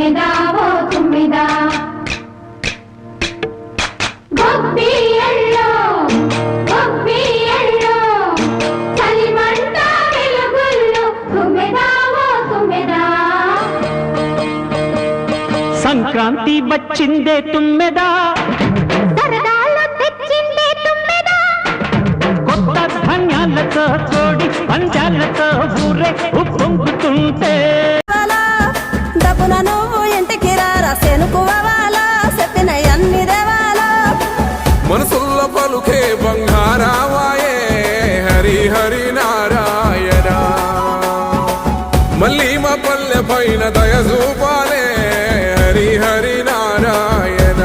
తుమ్మెదా ఓ తుమ్మెదా గొబ్బియల్లో గొబ్బియల్లో చలిమంట వెలుగుల్లో తుమ్మెదా ఓ తుమ్మెదా సంక్రాంతి వచ్చిందే తుమ్మెదా సరదాలు తెచ్చిందే తుమ్మెదా కొత్త ధాన్యాలతో కోడి పంచాలతో ఊరే ఉప్పొంగుతుంటే డబ్బున నువ్వు ఇంటికి రారా సెనుకువాలా చెప్పిన అన్ని దేవాలా మనసుల్లో పలుకే బంగారావాయే హరి హరి నారాయణ మళ్ళీ మా పల్లె పైన దయ చూపాలే హరి హరి నారాయణ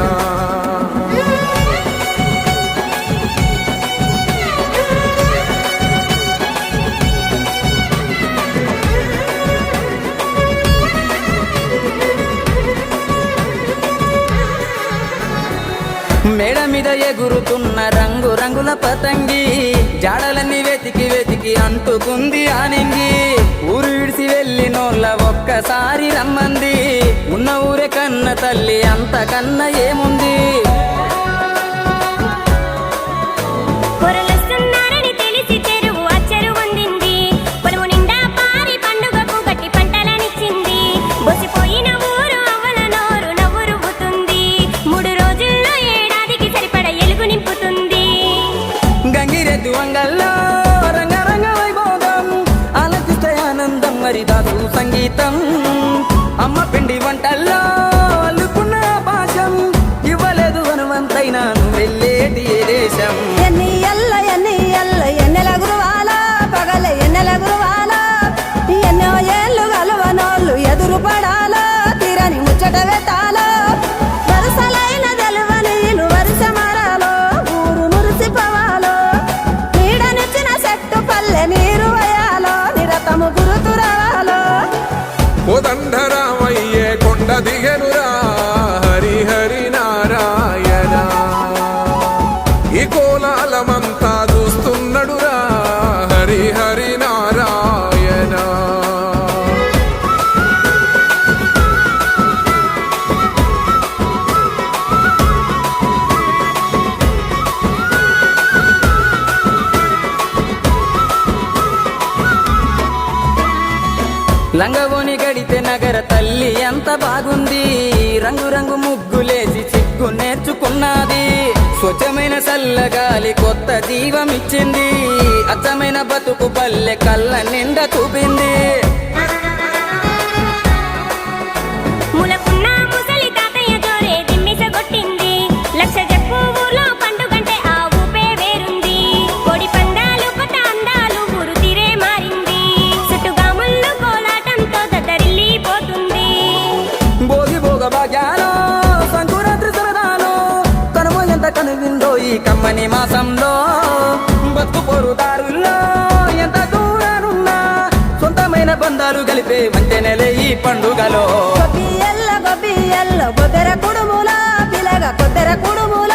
మేడ మీద ఎగురుతున్న రంగు రంగుల పతంగి జాడలన్నీ వెతికి వెతికి అంటుకుంది ఆనింగి ఊరు విడిసి వెళ్ళినోళ్ళ ఒక్కసారి రమ్మంది ఉన్న ఊరే కన్న తల్లి అంతకన్నా ఏముంది పొరలొస్తున్నారని తెలిసి చెరువు అచ్చరు వందింది పొలము నిండా పారి పండుగకు గట్టి పంటలనిచ్చింది బొసిపోయిన ఊరు అవల నోరు నవ్వు రువ్వుతుంది 3 రోజుల్లో ఏడాదికి సరిపడ ఎలుగు నింపుతుంది గంగిరెద్దు అంగల్లో రంగరంగ వైభోగం ఆలకిస్తే ఆనందం మరి దాసు సంగీతం అమ్మ పిండి వంటల్లో అల్లుకున్న పాశం ఇవ్వలేదు హనుమంతైనా నువ్వు వెళ్ళేది ఏ దేశం ఎన్ని ఎన్నెల గురువాలా పగల ఎన్నెల గురువాలా ఎన్నో ఏళ్ళు గలవనోళ్ళు ఎదురు పడాలా తీరని ముచ్చట వెతాలా వరుసలైన తెలవని ఇల్లు వరుస మరాలో ఊరు మురిసిపోవాలో నీడనిచ్చిన చెట్టు పల్లె నీరు వయాలో నిరతము గురుతురాలో కోదండరామయ్యే కొండ దిగనురా హరి హరి నారాయణ ఈ కోలాలమంతా చూస్తున్నడురా హరి హరి నారాయణ లంగవోని గడితే నగర తల్లి ఎంత బాగుంది రంగు రంగు ముగ్గులేసి చిక్కు నేర్చుకున్నది స్వచ్ఛమైన చల్లగాలి కొత్త జీవమిచ్చింది అచ్చమైన బతుకు పల్లె కళ్ళ నిండా చూపింది ములకున్న ముసలి తాతయ్య జోరే దిమ్మిసగొట్టింది లక్ష చెప్పు ఊర్లో పండుగంటే ఆ ఊపే వేరుంది కోడి పందాలు కొత్త అందాలు ఊరు తీరే మారింది చుట్టుగాముళ్ళు కోలాటంతో దద్దరిల్లిపోతుంది భోగి భోగ భాగ్యాలో సంకురాత్రి సరదాలో కనుమ ఎంత కనువిందో ఈ కమ్మని మాసంలో బతుకు పొరుదారుల్లో ఎంత దూరానున్నా సొంతమైన బంధాలు కలిపే మంచి నెల ఈ పండుగలో గొబ్బియల్ల కొద్దెర కుడుముల పిలగ కొద్దెర కుడుముల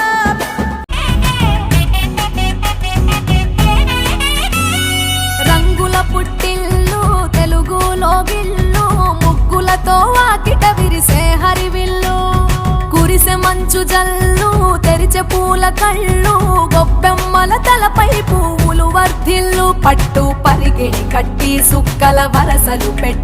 రంగుల పుట్టిల్లు తెలుగులో గిల్లు ముగ్గులతో వాకిట విరిసే హరివిల్లు కురిసె మంచు జల్లు తెరిచే పూల కళ్ళు గొప్పెమ్మల తలపై పువ్వులు వర్ధిల్లు పట్టు పరిగిణి కట్టి సుక్కల వరసలు పెట్టి